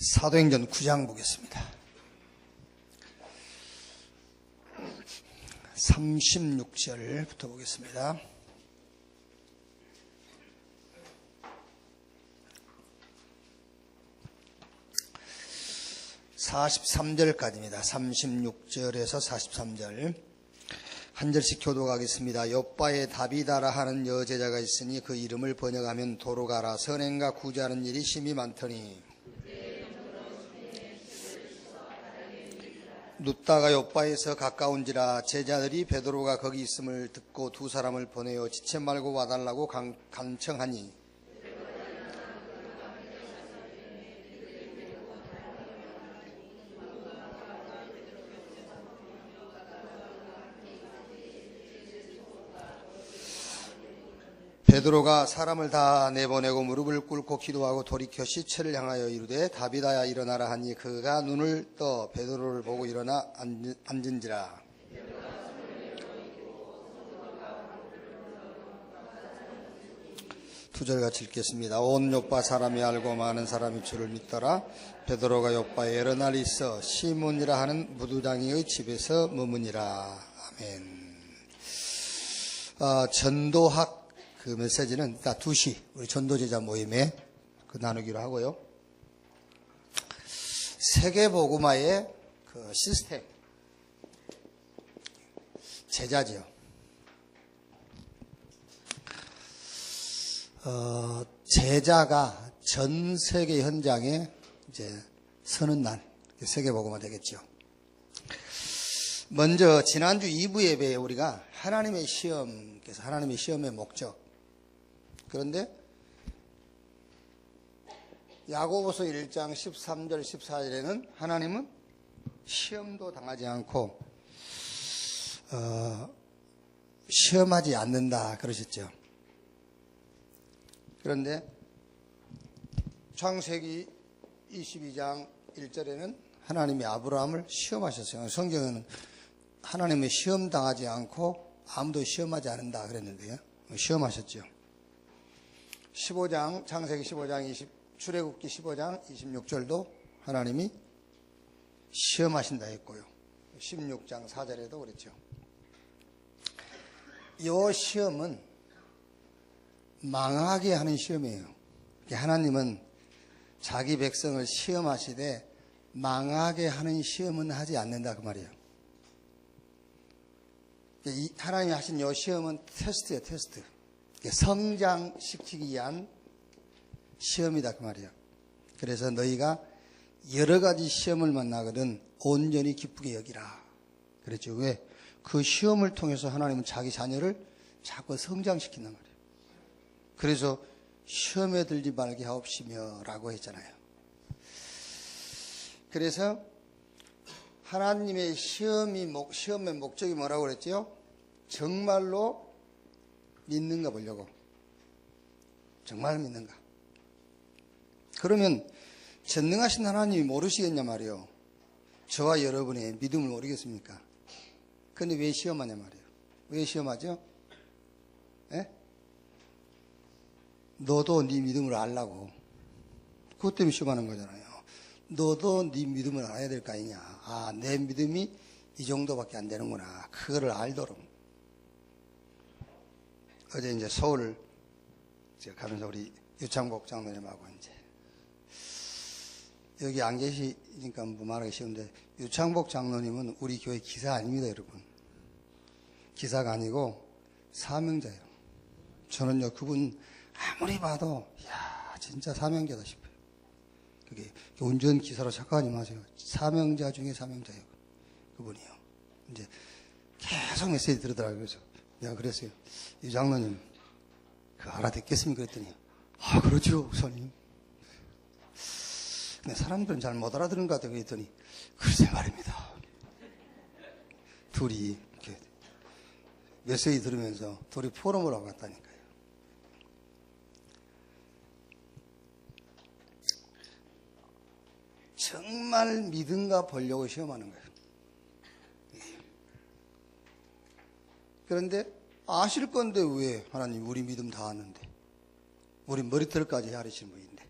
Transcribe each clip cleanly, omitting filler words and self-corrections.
사도행전 9장 보겠습니다. 36절부터 보겠습니다. (43절까지입니다) 36절에서 43절 한 절씩 교독하겠습니다. 욥바에 다비다라 하는 여제자가 있으니 그 이름을 번역하면 도로가라. 선행과 구제하는 일이 심히 많더니 눕다가 욥바에서 가까운지라. 제자들이 베드로가 거기 있음을 듣고 두 사람을 보내어 지체 말고 와달라고 간청하니 베드로가 사람을 다 내보내고 무릎을 꿇고 기도하고 돌이켜 시체를 향하여 이르되 다비다야 일어나라 하니 그가 눈을 떠 베드로를 보고 일어나 앉은지라. 두 절 같이 읽겠습니다. 온 욥바 사람이 알고 많은 사람이 주를 믿더라. 베드로가 욥바에 여러 날 있어 시몬이라 하는 무두장이의 집에서 머무니라. 아멘. 전도학 그 메시지는 일단 2시 우리 전도제자 모임에 나누기로 하고요. 세계복음화의 그 시스템, 제자지요. 제자가 전 세계 현장에 이제 서는 날 세계복음화 되겠죠. 먼저 지난주 2부 예배에 우리가 하나님의 시험, 그래서 하나님의 시험의 목적. 그런데 야고보서 1장 13절 14절에는 하나님은 시험도 당하지 않고 시험하지 않는다 그러셨죠. 그런데 창세기 22장 1절에는 하나님이 아브라함을 시험하셨어요. 성경에는 하나님의 시험 당하지 않고 아무도 시험하지 않는다 그랬는데요. 시험하셨죠. 15장 창세기 15장 출애굽기 15장 26절도 하나님이 시험하신다 했고요. 16장 4절에도 그랬죠. 이 시험은 망하게 하는 시험이에요. 하나님은 자기 백성을 시험하시되 망하게 하는 시험은 하지 않는다 그 말이에요. 하나님이 하신 이 시험은 테스트예요. 테스트. 성장시키기 위한 시험이다 그 말이에요. 그래서 너희가 여러 가지 시험을 만나거든 온전히 기쁘게 여기라 그랬죠. 왜? 그 시험을 통해서 하나님은 자기 자녀를 자꾸 성장시킨단 말이에요. 그래서 시험에 들지 말게 하옵시며 라고 했잖아요. 그래서 하나님의 시험의 목적이 뭐라고 그랬죠? 정말로 믿는가 보려고. 정말 믿는가. 그러면 전능하신 하나님이 모르시겠냐 말이에요. 저와 여러분의 믿음을 모르겠습니까? 그런데 왜 시험하냐 말이에요. 왜 시험하죠? 예? 너도 네 믿음을 알라고. 그것 때문에 시험하는 거잖아요. 너도 네 믿음을 알아야 될 거 아니냐. 아, 내 믿음이 이 정도밖에 안 되는구나. 그거를 알도록. 어제 이제 서울 제가 가면서 우리 유창복 장로님하고 이제 여기 안 계시니까 뭐 말하기 쉬운데 유창복 장로님은 우리 교회 기사 아닙니다, 여러분. 기사가 아니고 사명자예요. 저는요 그분 아무리 봐도 야 진짜 사명자다 싶어요. 그게 운전 기사로 착각하지 마세요. 사명자 중에 사명자예요. 그분이요. 이제 계속 메시지 들으더라고요. 그래서 내가 그랬어요. 이 장로님, 알아듣겠습니까? 그랬더니, 그렇죠, 목사님. 근데 사람들은 잘 못 알아들은 것 같아요. 그랬더니, 글쎄 말입니다. 둘이 이렇게 메시지 들으면서 둘이 포럼을 하고 갔다니까요. 정말 믿음가 보려고 시험하는 거예요. 그런데 아실 건데 왜 하나님 우리 믿음 다 아는데 우리 머리털까지 헤아리시는 분인데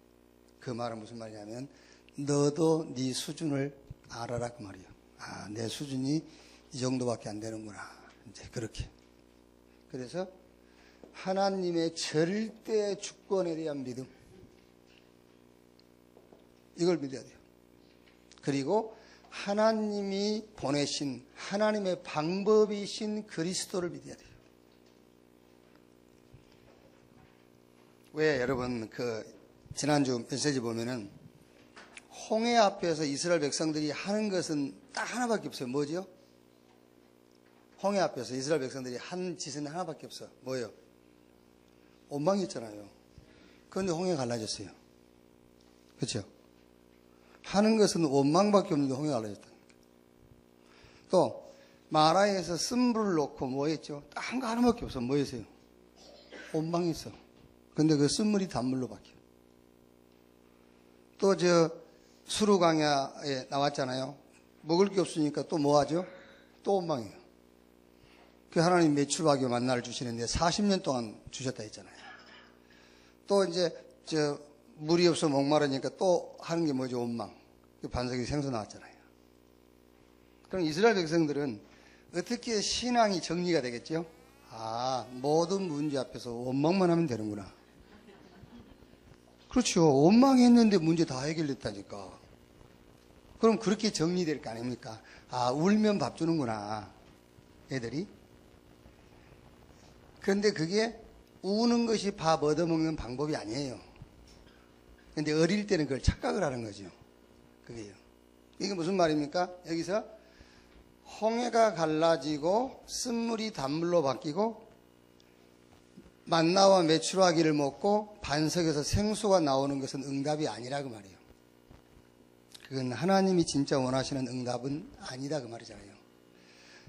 그 말은 무슨 말이냐면 너도 네 수준을 알아라 그 말이에요. 아, 내 수준이 이 정도밖에 안 되는구나. 이제 그렇게. 그래서 하나님의 절대 주권에 대한 믿음, 이걸 믿어야 돼요. 그리고 하나님이 보내신 하나님의 방법이신 그리스도를 믿어야 돼요. 왜 여러분 지난주 메시지 보면은 홍해 앞에서 이스라엘 백성들이 하는 것은 딱 하나밖에 없어요. 뭐죠? 홍해 앞에서 이스라엘 백성들이 한 짓은 하나밖에 없어. 뭐예요? 원망했잖아요. 그런데 홍해가 갈라졌어요. 그렇죠? 하는 것은 원망밖에 없는데 홍해가 갈라졌다니까. 또 마라에서 쓴불을 놓고 뭐 했죠? 딱 한 거 하나밖에 없어. 뭐 했어요? 원망했어. 근데 그 쓴물이 단물로 바뀌어. 또 수르강야에 나왔잖아요. 먹을 게 없으니까 또 뭐 하죠? 또 원망해요. 그 하나님 매출하게 만나를 주시는데 40년 동안 주셨다 했잖아요. 또 이제 물이 없어 목마르니까 또 하는 게 뭐죠? 원망. 그 반석이 생수 나왔잖아요. 그럼 이스라엘 백성들은 어떻게 신앙이 정리가 되겠죠? 아, 모든 문제 앞에서 원망만 하면 되는구나. 그렇죠. 원망했는데 문제 다 해결됐다니까. 그럼 그렇게 정리될 거 아닙니까? 아, 울면 밥 주는구나. 애들이. 그런데 그게 우는 것이 밥 얻어먹는 방법이 아니에요. 근데 어릴 때는 그걸 착각을 하는 거죠. 그게요. 이게 무슨 말입니까? 여기서 홍해가 갈라지고 쓴물이 단물로 바뀌고 만나와 메추라기를 먹고 반석에서 생수가 나오는 것은 응답이 아니라 그 말이에요. 그건 하나님이 진짜 원하시는 응답은 아니다 그 말이잖아요.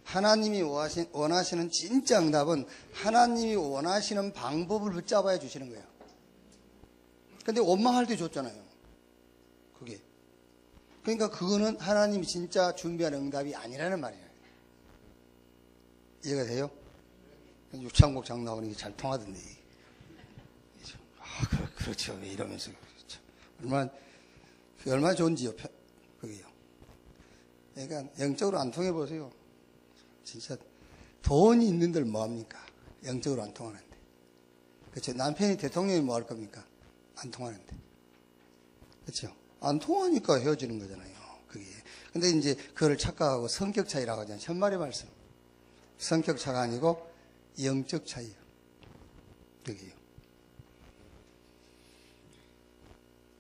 하나님이 원하시는 진짜 응답은 하나님이 원하시는 방법을 붙잡아야 주시는 거예요. 근데 원망할 때 줬잖아요. 그게. 그러니까 그거는 하나님이 진짜 준비한 응답이 아니라는 말이에요. 이해가 돼요? 유창복 장 나오는 게 잘 통하던데. 아, 그렇죠. 이러면서. 그렇죠. 얼마나 좋은지요, 그게요. 그러니까 영적으로 안 통해 보세요. 진짜 돈이 있는 데를 뭐합니까? 영적으로 안 통하는데. 그렇죠. 남편이 대통령이 뭐 할 겁니까? 안 통하는데. 그렇죠. 안 통하니까 헤어지는 거잖아요. 그게. 근데 이제 그거를 착각하고 성격 차이라고 하잖아요. 천만의 말씀. 성격 차가 아니고 영적 차이예요. 그게요.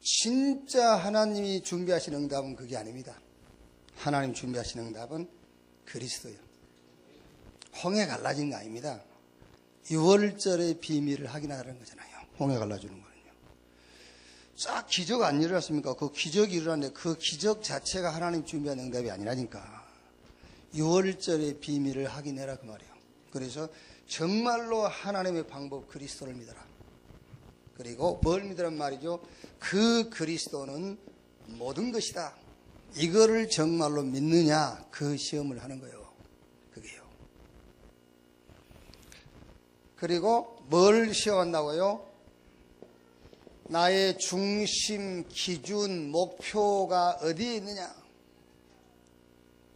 진짜 하나님이 준비하신 응답은 그게 아닙니다. 하나님 준비하신 응답은 그리스도예요. 홍해 갈라진 거 아닙니다. 유월절의 비밀을 확인하라는 거잖아요. 홍해 갈라지는 거는요. 싹 기적 안 일어났습니까? 그 기적이 일어났는데 그 기적 자체가 하나님 준비한 응답이 아니라니까. 유월절의 비밀을 확인해라 그 말이에요. 그래서 정말로 하나님의 방법 그리스도를 믿어라. 그리고 뭘 믿으란 말이죠? 그 그리스도는 모든 것이다. 이거를 정말로 믿느냐? 그 시험을 하는 거예요. 그게요. 그리고 뭘 시험한다고요? 나의 중심, 기준, 목표가 어디에 있느냐?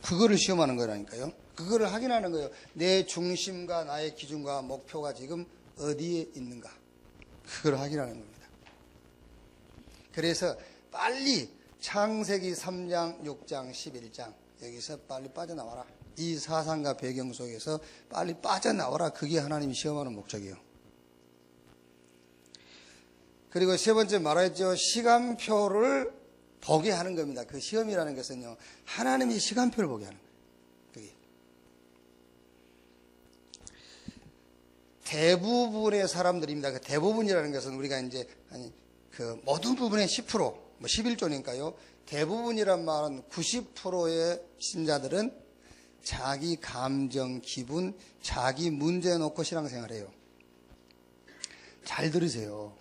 그거를 시험하는 거라니까요. 그거를 확인하는 거예요. 내 중심과 나의 기준과 목표가 지금 어디에 있는가? 그걸 확인하는 겁니다. 그래서 빨리 창세기 3장, 6장, 11장 여기서 빨리 빠져나와라. 이 사상과 배경 속에서 빨리 빠져나와라. 그게 하나님이 시험하는 목적이에요. 그리고 세 번째 말했죠. 시간표를 보게 하는 겁니다. 그 시험이라는 것은요. 하나님이 시간표를 보게 하는 거예요. 그게. 대부분의 사람들입니다. 그 대부분이라는 것은 우리가 이제 그 모든 부분의 10%, 뭐 11조니까요. 대부분이란 말은 90%의 신자들은 자기 감정, 기분, 자기 문제 놓고 신앙생활해요. 잘 들으세요.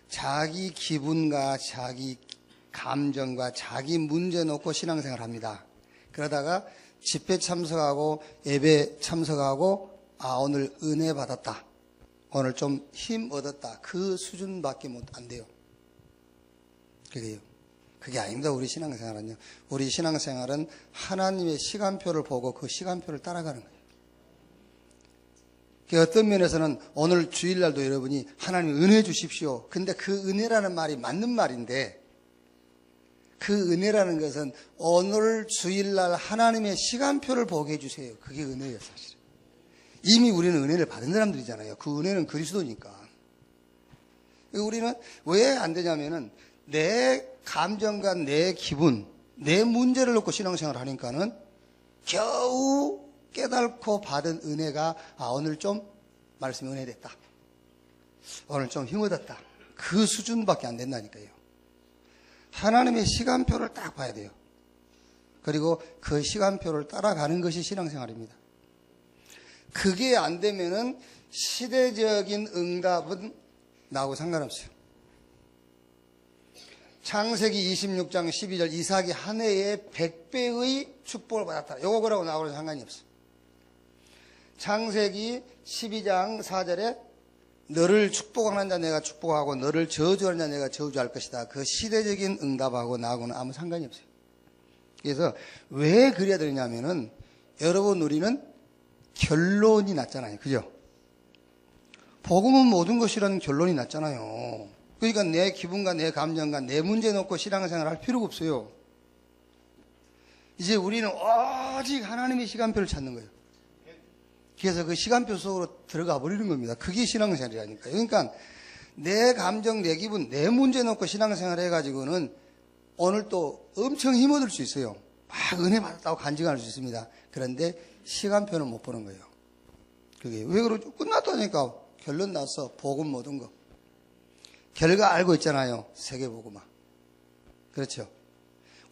자기 기분과 자기 감정과 자기 문제 놓고 신앙생활합니다. 그러다가 집회 참석하고 예배 참석하고 오늘 은혜 받았다. 오늘 좀 힘 얻었다. 그 수준밖에 안 돼요. 그래요. 그게 아닙니다. 우리 신앙생활은요. 우리 신앙생활은 하나님의 시간표를 보고 그 시간표를 따라가는 거예요. 어떤 면에서는 오늘 주일날도 여러분이 하나님 은혜 주십시오. 근데 그 은혜라는 말이 맞는 말인데 그 은혜라는 것은 오늘 주일날 하나님의 시간표를 보게 해주세요. 그게 은혜예요, 사실. 이미 우리는 은혜를 받은 사람들이잖아요. 그 은혜는 그리스도니까. 우리는 왜 안 되냐면은 내 감정과 내 기분, 내 문제를 놓고 신앙생활을 하니까는 겨우 깨닫고 받은 은혜가 오늘 좀 말씀이 은혜됐다. 오늘 좀 힘 얻었다. 그 수준밖에 안 된다니까요. 하나님의 시간표를 딱 봐야 돼요. 그리고 그 시간표를 따라가는 것이 신앙생활입니다. 그게 안 되면은 시대적인 응답은 나하고 상관없어요. 창세기 26장 12절 이삭이 한 해에 100배의 축복을 받았다. 요거 그러고 나하고는 상관이 없어요. 창세기 12장 4절에 너를 축복하는 자 내가 축복하고 너를 저주하는 자 내가 저주할 것이다. 그 시대적인 응답하고 나하고는 아무 상관이 없어요. 그래서 왜 그래야 되냐면은 여러분 우리는 결론이 났잖아요. 그죠? 복음은 모든 것이라는 결론이 났잖아요. 그러니까 내 기분과 내 감정과 내 문제 놓고 신앙생활을 할 필요가 없어요. 이제 우리는 오직 하나님의 시간표를 찾는 거예요. 그래서 그 시간표 속으로 들어가 버리는 겁니다. 그게 신앙생활이라니까요. 그러니까 내 감정, 내 기분, 내 문제 놓고 신앙생활 해가지고는 오늘 또 엄청 힘 얻을 수 있어요. 막 은혜 받았다고 간증할 수 있습니다. 그런데 시간표는 못 보는 거예요. 그게 왜 그러죠? 끝났다니까. 결론 났어. 복음 모든 거. 결과 알고 있잖아요. 세계복음화. 그렇죠.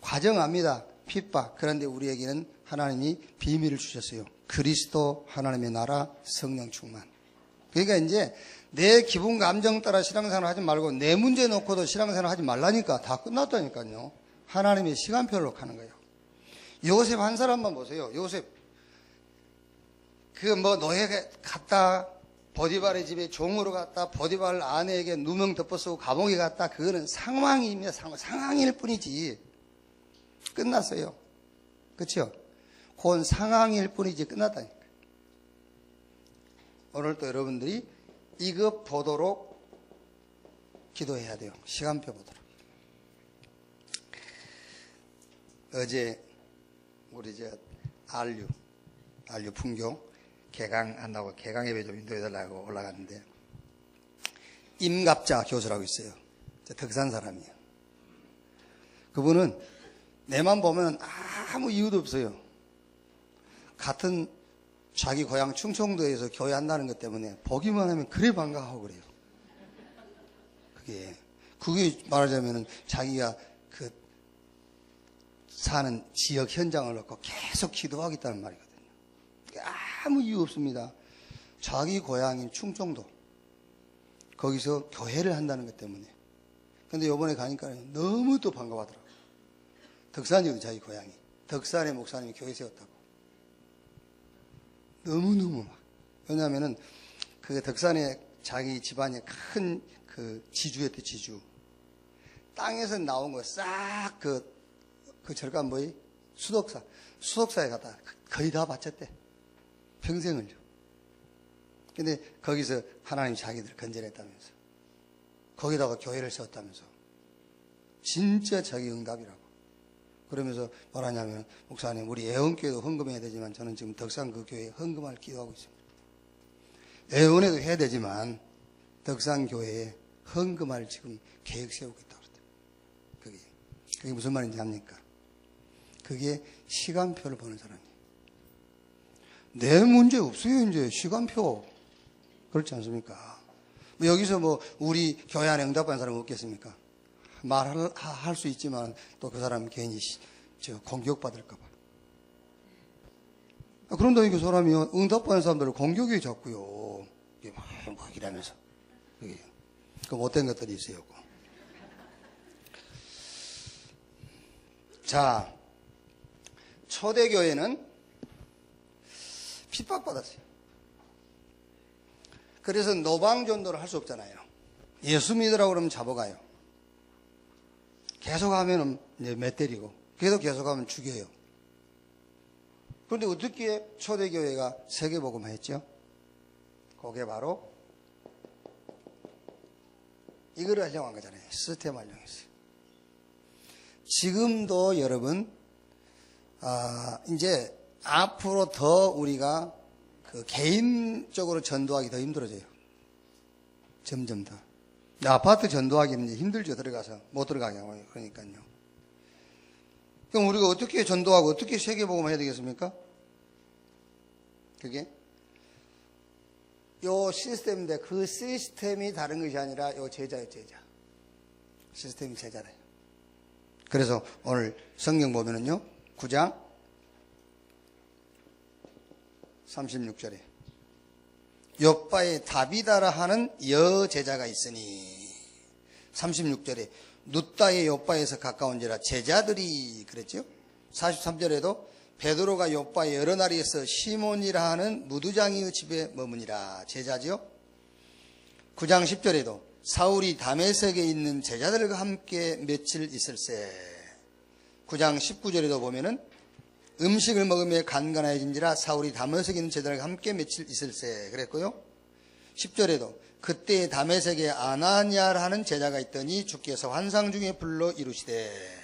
과정 압니다. 핍박. 그런데 우리에게는 하나님이 비밀을 주셨어요. 그리스도 하나님의 나라 성령 충만. 그러니까 이제 내 기분 감정 따라 신앙생활 하지 말고 내 문제 놓고도 신앙생활 하지 말라니까. 다 끝났다니까요. 하나님의 시간표로 가는 거예요. 요셉 한 사람만 보세요. 요셉 노예 갔다 보디발의 집에 종으로 갔다 보디발 아내에게 누명 덮어쓰고 감옥에 갔다. 그거는 상황입니다. 상황일 뿐이지 끝났어요. 그렇죠? 그건 상황일 뿐이지 끝났다니까. 오늘 또 여러분들이 이거 보도록 기도해야 돼요. 시간표 보도록. 어제 우리 안류 풍교 개강한다고 개강 예배 좀 인도해달라고 올라갔는데 임갑자 교수라고 있어요. 덕산 사람이에요. 그분은 내만 보면 아무 이유도 없어요. 같은 자기 고향 충청도에서 교회 한다는 것 때문에 보기만 하면 그래 반가워하고 그래요. 그게 말하자면은 자기가 그 사는 지역 현장을 놓고 계속 기도하겠다는 말이거든요. 아무 이유 없습니다. 자기 고향인 충청도 거기서 교회를 한다는 것 때문에. 근데 요번에 가니까 너무 또 반가워하더라고요. 덕산이거든요. 자기 고향이. 덕산의 목사님이 교회 세웠다고. 너무너무 막. 왜냐하면은 그 덕산에 자기 집안에 큰 그 지주였대, 지주. 땅에서 나온 거 싹 그 절간 수독사에 갔다 거의 다 바쳤대. 평생을요. 근데 거기서 하나님 자기들 건져냈다면서. 거기다가 교회를 세웠다면서. 진짜 자기 응답이라고. 그러면서 뭐라냐면 목사님 우리 애원교회도 헌금해야 되지만 저는 지금 덕산 그 교회에 헌금할 기도하고 있습니다. 애원에도 해야 되지만 덕산 교회에 헌금할 지금 계획 세우고 있다고 그랬대요. 그게 무슨 말인지 압니까? 그게 시간표를 보는 사람이에요. 내 문제 없어요. 이제 시간표. 그렇지 않습니까? 여기서 우리 교회 안에 응답하는 사람 없겠습니까? 말할 수 있지만 또 그 사람 괜히 공격받을까 봐. 그런다니까 사람이 응답하는 사람들을 공격해 자꾸요. 막 이러면서. 그 못된 것들이 있어요. 자, 초대교회는 핍박받았어요. 그래서 노방전도를 할 수 없잖아요. 예수 믿으라고 그러면 잡아가요. 계속하면은 이제 몇 때리고 계속하면 죽여요. 그런데 어떻게 초대교회가 세계복음화했죠? 그게 바로 이거를 하려고 한 거잖아요. 시스템 활용했어요. 지금도 여러분 이제 앞으로 더 우리가 그 개인적으로 전도하기 더 힘들어져요. 점점 더. 아파트 전도하기는 이제 힘들죠. 들어가서 못 들어가게 하고 그러니까요. 그럼 우리가 어떻게 전도하고 어떻게 세계복음을 해야 되겠습니까? 그게 요 시스템인데 그 시스템이 다른 것이 아니라 요 제자예요. 제자. 시스템이 제자래요. 그래서 오늘 성경 보면은요 9장 36절에 요바에 다비다라 하는 여제자가 있으니 36절에 눕다의 요바에서 가까운지라 제자들이 그랬죠. 43절에도 베드로가 요바에 여러 날이 있어 시몬이라 하는 무두장이의 집에 머무니라 제자지요. 9장 10절에도 사울이 다메섹에 있는 제자들과 함께 며칠 있을세. 9장 19절에도 보면은 음식을 먹으며 간간해진지라 사울이 다메섹에 있는 제자들과 함께 며칠 있을세 그랬고요. 10절에도 그때 다메섹에 아나니아라는 제자가 있더니 주께서 환상 중에 불러 이루시되.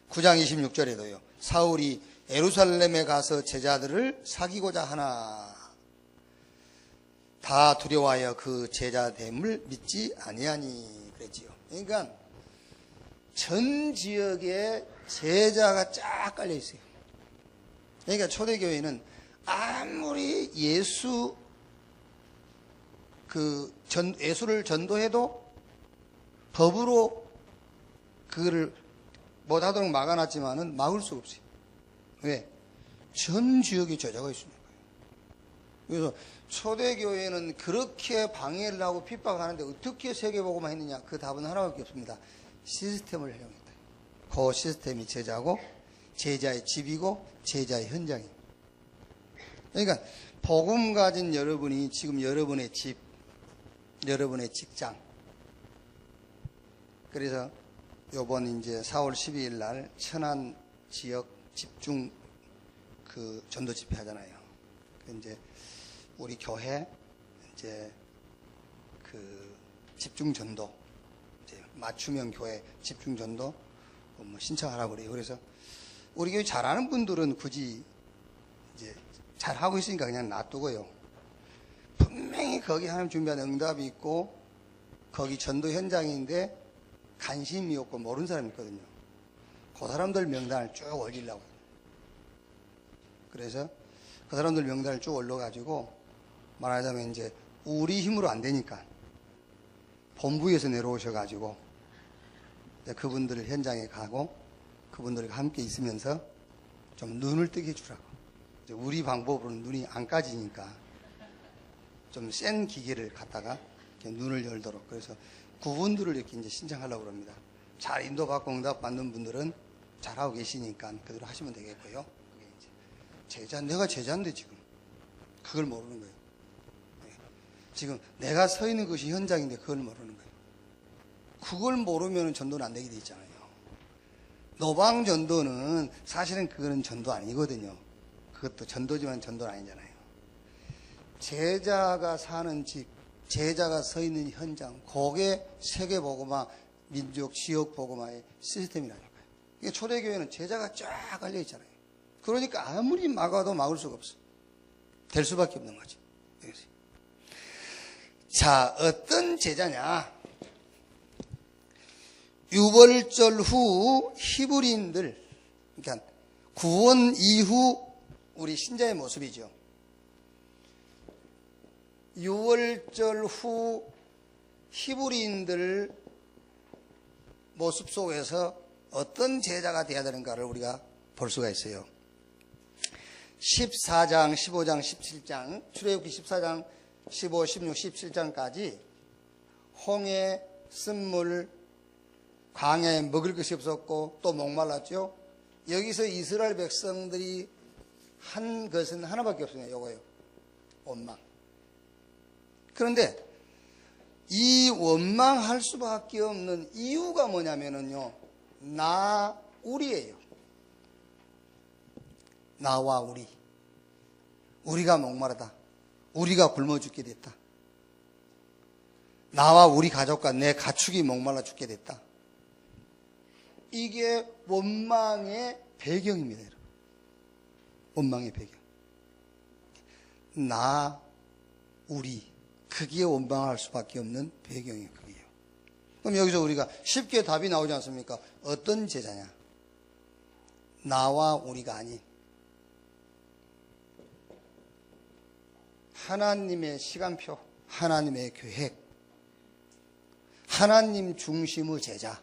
9장 26절에도요 사울이 예루살렘에 가서 제자들을 사귀고자 하나 다 두려워하여 그 제자됨을 믿지 아니하니 그랬지요. 그러니까 전 지역에 제자가 쫙 깔려 있어요. 그러니까 초대교회는 아무리 예수를 전도해도 법으로 그거를 못하도록 막아놨지만은 막을 수가 없어요. 왜? 전 지역에 제자가 있으니까요. 그래서 초대교회는 그렇게 방해를 하고 핍박하는데 어떻게 세계복음화 했느냐? 그 답은 하나밖에 없습니다. 시스템을 활용했다. 그 시스템이 제자고 제자의 집이고 제자의 현장이에요. 그러니까 복음 가진 여러분이 지금 여러분의 집, 여러분의 직장. 그래서 요번 이제 4월 12일 날 천안 지역 집중 그 전도 집회 하잖아요. 이제 우리 교회 이제 그 집중 전도 이제 맞춤형 교회 집중 전도 뭐 신청하라고 그래요. 그래서 우리 교회 잘하는 분들은 굳이 이제 잘 하고 있으니까 그냥 놔두고요. 분명히 거기 하나님 준비한 응답이 있고 거기 전도 현장인데 관심이 없고 모르는 사람이 있거든요. 그 사람들 명단을 쭉 올리려고. 그래서 그 사람들 명단을 쭉 올려가지고 말하자면 이제 우리 힘으로 안 되니까 본부에서 내려오셔가지고 그분들 현장에 가고 그분들과 함께 있으면서 좀 눈을 뜨게 해주라고. 이제 우리 방법으로는 눈이 안 까지니까 좀 센 기계를 갖다가 이렇게 눈을 열도록. 그래서 그분들을 이렇게 이제 신청하려고 합니다. 잘 인도받고 응답 받는 분들은 잘하고 계시니까 그대로 하시면 되겠고요. 그게 이제 내가 제자인데 지금 그걸 모르는 거예요. 지금 내가 서 있는 것이 현장인데 그걸 모르는 거예요. 그걸 모르면 전도는 안 되게 돼 있잖아요. 노방 전도는 사실은 그거는 전도 아니거든요. 그것도 전도지만 전도는 아니잖아요. 제자가 사는 집, 제자가 서 있는 현장, 그게 세계복음화, 민족, 지역복음화의 시스템이라니까요. 이게 초대교회는 제자가 쫙 깔려 있잖아요. 그러니까 아무리 막아도 막을 수가 없어. 될 수밖에 없는 거죠. 자, 어떤 제자냐? 유월절 후 히브리인들, 그러니까 구원 이후 우리 신자의 모습이죠. 유월절 후 히브리인들 모습 속에서 어떤 제자가 되어야 되는가를 우리가 볼 수가 있어요. 14장, 15장, 17장, 출애굽기 14장, 15, 16, 17장까지 홍해, 쓴물, 광야에 먹을 것이 없었고 또 목말랐죠. 여기서 이스라엘 백성들이 한 것은 하나밖에 없습니다. 요거예요. 원망. 그런데 이 원망할 수밖에 없는 이유가 뭐냐면요. 나, 우리예요. 나와 우리. 우리가 목마르다. 우리가 굶어 죽게 됐다. 나와 우리 가족과 내 가축이 목말라 죽게 됐다. 이게 원망의 배경입니다, 여러분. 원망의 배경. 나, 우리. 그게 원망할 수밖에 없는 배경이에요, 그게요. 그럼 여기서 우리가 쉽게 답이 나오지 않습니까? 어떤 제자냐? 나와 우리가 아닌 하나님의 시간표, 하나님의 계획, 하나님 중심의 제자.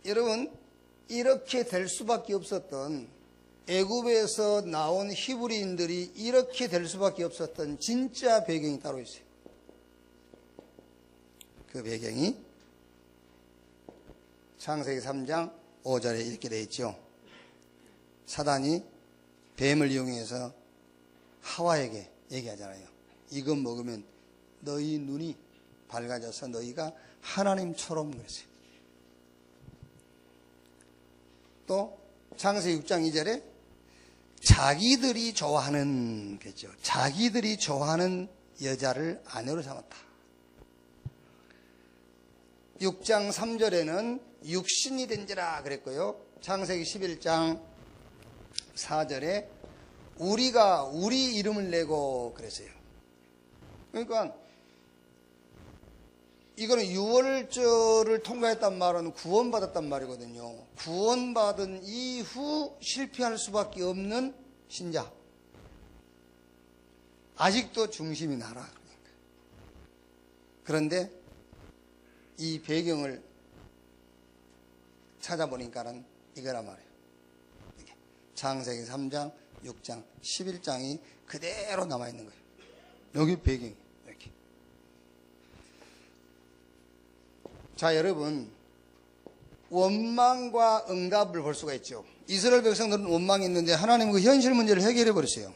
여러분, 이렇게 될 수밖에 없었던, 애굽에서 나온 히브리인들이 이렇게 될 수밖에 없었던 진짜 배경이 따로 있어요. 그 배경이 창세기 3장 5절에 이렇게 되어 있죠. 사단이 뱀을 이용해서 하와에게 얘기하잖아요. 이것 먹으면 너희 눈이 밝아져서 너희가 하나님처럼 그랬어요. 또 창세기 6장 2절에 자기들이 좋아하는 거죠. 자기들이 좋아하는 여자를 아내로 삼았다. 6장 3절에는 육신이 된지라 그랬고요. 창세기 11장 4절에 우리가 우리 이름을 내고 그랬어요. 그러니까 이거는 유월절을 통과했단 말은 구원받았단 말이거든요. 구원받은 이후 실패할 수밖에 없는 신자. 아직도 중심이 나라. 그런데 이 배경을 찾아보니까는 이거란 말이에요. 창세기 3장, 6장, 11장이 그대로 남아있는 거예요. 여기 배경이 이렇게. 자, 여러분, 원망과 응답을 볼 수가 있죠. 이스라엘 백성들은 원망이 있는데 하나님은 그 현실 문제를 해결해 버렸어요.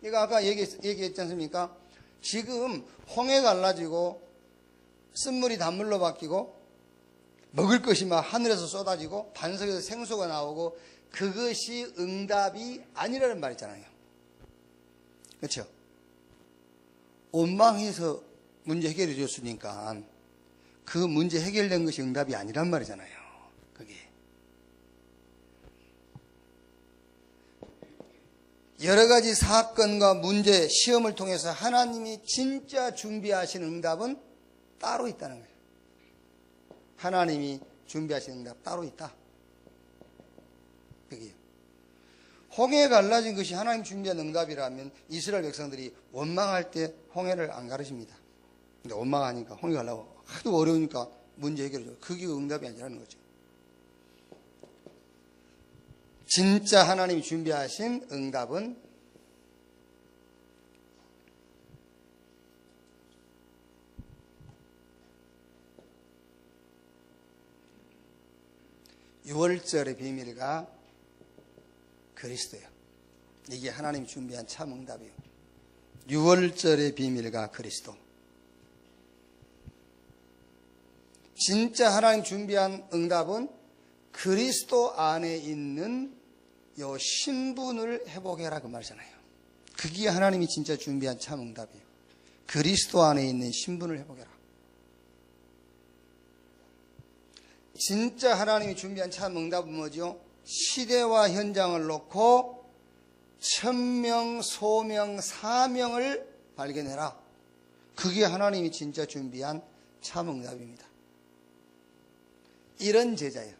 이거 아까 얘기했지 않습니까? 지금 홍해가 갈라지고 쓴물이 단물로 바뀌고 먹을 것이 막 하늘에서 쏟아지고 반석에서 생수가 나오고 그것이 응답이 아니라는 말 있잖아요. 그렇죠? 원망해서 문제 해결해 줬으니까 그 문제 해결된 것이 응답이 아니란 말이잖아요. 그게 여러 가지 사건과 문제, 시험을 통해서 하나님이 진짜 준비하신 응답은 따로 있다는 거예요. 하나님이 준비하신 응답 따로 있다. 그게요. 홍해 갈라진 것이 하나님 준비한 응답이라면 이스라엘 백성들이 원망할 때 홍해를 안 가르칩니다. 근데 원망하니까 홍해 가려고 하도 어려우니까 문제 해결해줘. 그게 응답이 아니라는 거죠. 진짜 하나님이 준비하신 응답은 유월절의 비밀과 그리스도예요. 이게 하나님이 준비한 참 응답이에요. 유월절의 비밀과 그리스도. 진짜 하나님 준비한 응답은 그리스도 안에 있는 요 신분을 회복해라 그 말이잖아요. 그게 하나님이 진짜 준비한 참 응답이에요. 그리스도 안에 있는 신분을 회복해라. 진짜 하나님이 준비한 참 응답은 뭐죠? 시대와 현장을 놓고 천명, 소명, 사명을 발견해라. 그게 하나님이 진짜 준비한 참 응답입니다. 이런 제자예요.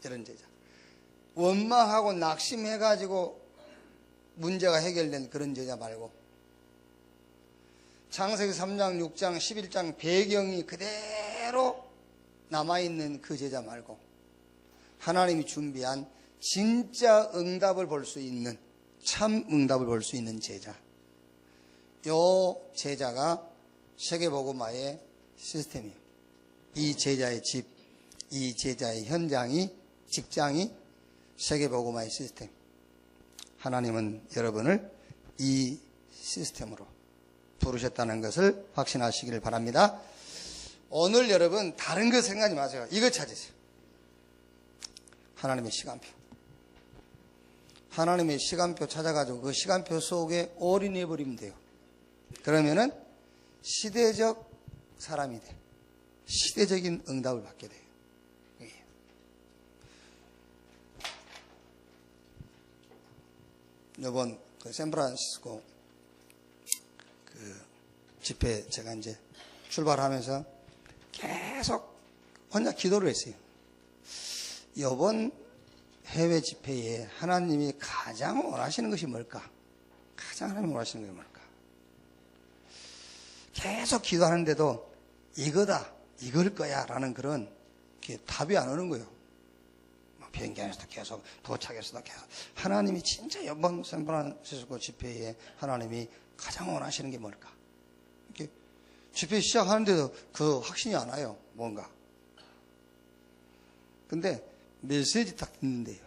이런 제자. 원망하고 낙심해가지고 문제가 해결된 그런 제자 말고 창세기 3장, 6장, 11장 배경이 그대로 남아있는 그 제자 말고 하나님이 준비한 진짜 응답을 볼 수 있는 참 응답을 볼 수 있는 제자. 요 제자가 세계복음화의 시스템이에요. 이 제자의 집, 이 제자의 현장이 직장이 세계복음화의 시스템. 하나님은 여러분을 이 시스템으로 부르셨다는 것을 확신하시길 바랍니다. 오늘 여러분 다른 거 생각하지 마세요. 이거 찾으세요. 하나님의 시간표. 하나님의 시간표 찾아가지고 그 시간표 속에 올인해 버리면 돼요. 그러면은 시대적 사람이 돼. 시대적인 응답을 받게 돼요. 이번 그 샌프란시스코 그 집회 제가 이제 출발하면서 계속 혼자 기도를 했어요. 이번 해외 집회에 하나님이 가장 원하시는 것이 뭘까? 가장 하나님이 원하시는 것이 뭘까? 계속 기도하는데도 이거다, 이걸 거야 라는 그런 답이 안 오는 거예요. 비행기 안에서도 계속, 도착해서도 계속. 하나님이 진짜 이번 샌프란시스코 집회에 하나님이 가장 원하시는 게 뭘까? 이렇게 집회 시작하는데도 그 확신이 안 와요, 뭔가. 근데 메시지 딱 듣는데요,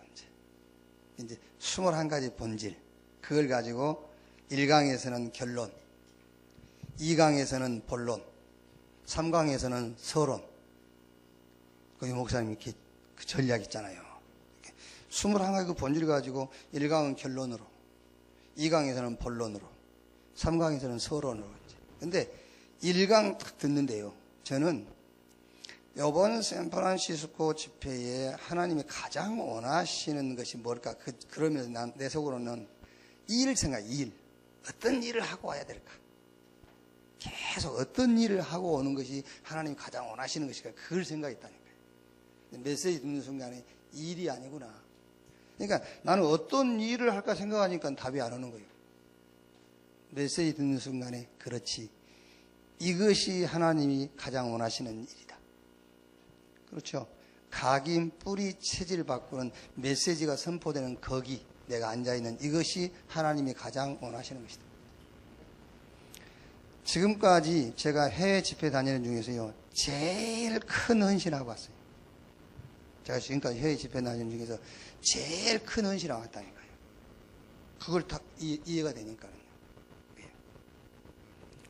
이제 21가지 본질. 그걸 가지고 1강에서는 결론, 2강에서는 본론, 3강에서는 서론. 거기 목사님이 이렇게 그 전략 있잖아요. 21가지 그 본질 가지고 1강은 결론으로, 2강에서는 본론으로, 3강에서는 서론으로. 근데 1강 딱 듣는데요. 저는 이번 샌프란시스코 집회에 하나님이 가장 원하시는 것이 뭘까? 그러면서 내 속으로는 이 일 생각, 이 일. 어떤 일을 하고 와야 될까? 계속 어떤 일을 하고 오는 것이 하나님이 가장 원하시는 것일까? 그걸 생각했다니까요. 메시지 듣는 순간에 이 일이 아니구나. 그러니까 나는 어떤 일을 할까 생각하니까 답이 안 오는 거예요. 메시지 듣는 순간에 그렇지. 이것이 하나님이 가장 원하시는 일이다. 그렇죠. 각인, 뿌리, 체질 바꾸는 메시지가 선포되는 거기 내가 앉아있는 이것이 하나님이 가장 원하시는 것이다. 지금까지 제가 해외 집회 다니는 중에서요. 제일 큰 헌신하고 왔어요. 제가 지금까지 해외 집회 다니는 중에서 제일 큰 헌신하고 왔다니까요. 그걸 다 이해가 되니까요.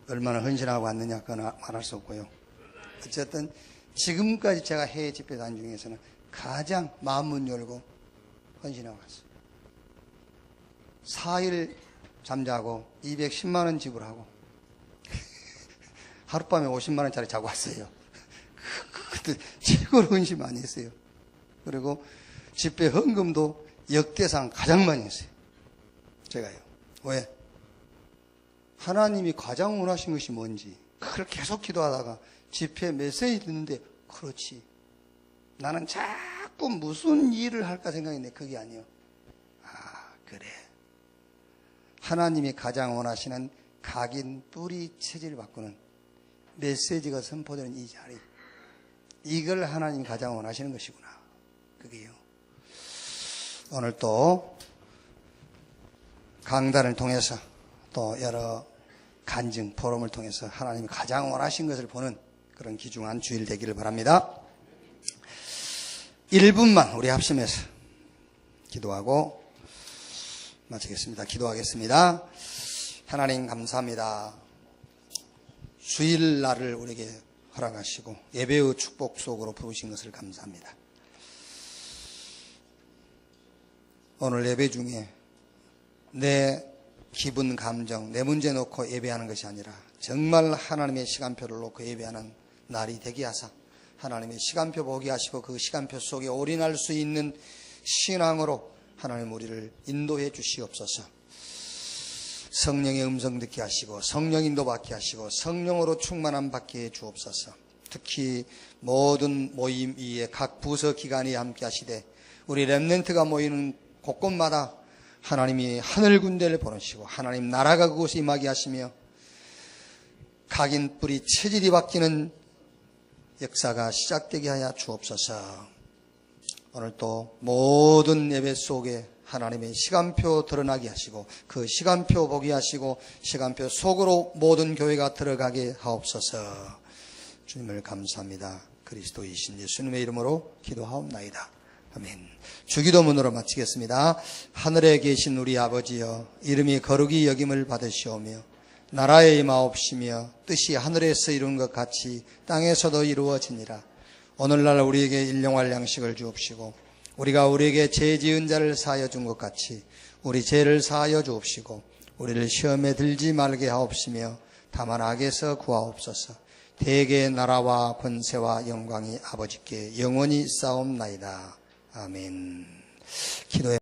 얼마나 헌신하고 왔느냐 그건 말할 수 없고요. 어쨌든 지금까지 제가 해외 집회 다니는 중에서는 가장 마음문 열고 헌신하고 왔어요. 4일 잠자고 210만 원 지불하고 하룻밤에 50만 원짜리 자고 왔어요. 그때 최고로 헌신 많이 했어요. 그리고 집회 헌금도 역대상 가장 많이 했어요. 제가요. 왜? 하나님이 가장 원하신 것이 뭔지 그걸 계속 기도하다가 집회 메시지 듣는데 그렇지. 나는 자꾸 무슨 일을 할까 생각했는데 그게 아니에요. 아 그래. 하나님이 가장 원하시는 각인, 뿌리, 체질을 바꾸는 메시지가 선포되는 이 자리. 이걸 하나님이 가장 원하시는 것이구나. 그게요. 오늘 또 강단을 통해서 또 여러 간증, 포럼을 통해서 하나님이 가장 원하신 것을 보는 그런 귀중한 주일 되기를 바랍니다. 1분만 우리 합심해서 기도하고 마치겠습니다. 기도하겠습니다. 하나님 감사합니다. 주일날을 우리에게 허락하시고 예배의 축복 속으로 부르신 것을 감사합니다. 오늘 예배 중에 내 기분, 감정, 내 문제 놓고 예배하는 것이 아니라 정말 하나님의 시간표를 놓고 예배하는 날이 되게 하사 하나님의 시간표 보게 하시고 그 시간표 속에 올인할 수 있는 신앙으로 하나님 우리를 인도해 주시옵소서. 성령의 음성 듣게 하시고 성령 인도 받게 하시고 성령으로 충만함 받게 해 주옵소서. 특히 모든 모임 위에 각 부서 기관이 함께 하시되 우리 렘넌트가 모이는 곳곳마다 하나님이 하늘 군대를 보내시고 하나님 나라가 그곳에 임하게 하시며 각인 뿌리 체질이 바뀌는 역사가 시작되게 하여 주옵소서. 오늘 또 모든 예배 속에 하나님의 시간표 드러나게 하시고 그 시간표 보게 하시고 시간표 속으로 모든 교회가 들어가게 하옵소서. 주님을 감사합니다. 그리스도이신 예수님의 이름으로 기도하옵나이다. 아멘. 주기도문으로 마치겠습니다. 하늘에 계신 우리 아버지여, 이름이 거룩히 여김을 받으시오며 나라에 임하옵시며 뜻이 하늘에서 이룬 것 같이 땅에서도 이루어지니라. 오늘날 우리에게 일용할 양식을 주옵시고 우리가 우리에게 죄 지은 자를 사하여 준 것 같이 우리 죄를 사하여 주옵시고 우리를 시험에 들지 말게 하옵시며 다만 악에서 구하옵소서. 대개의 나라와 권세와 영광이 아버지께 영원히 있사옵나이다. 아멘. 기도해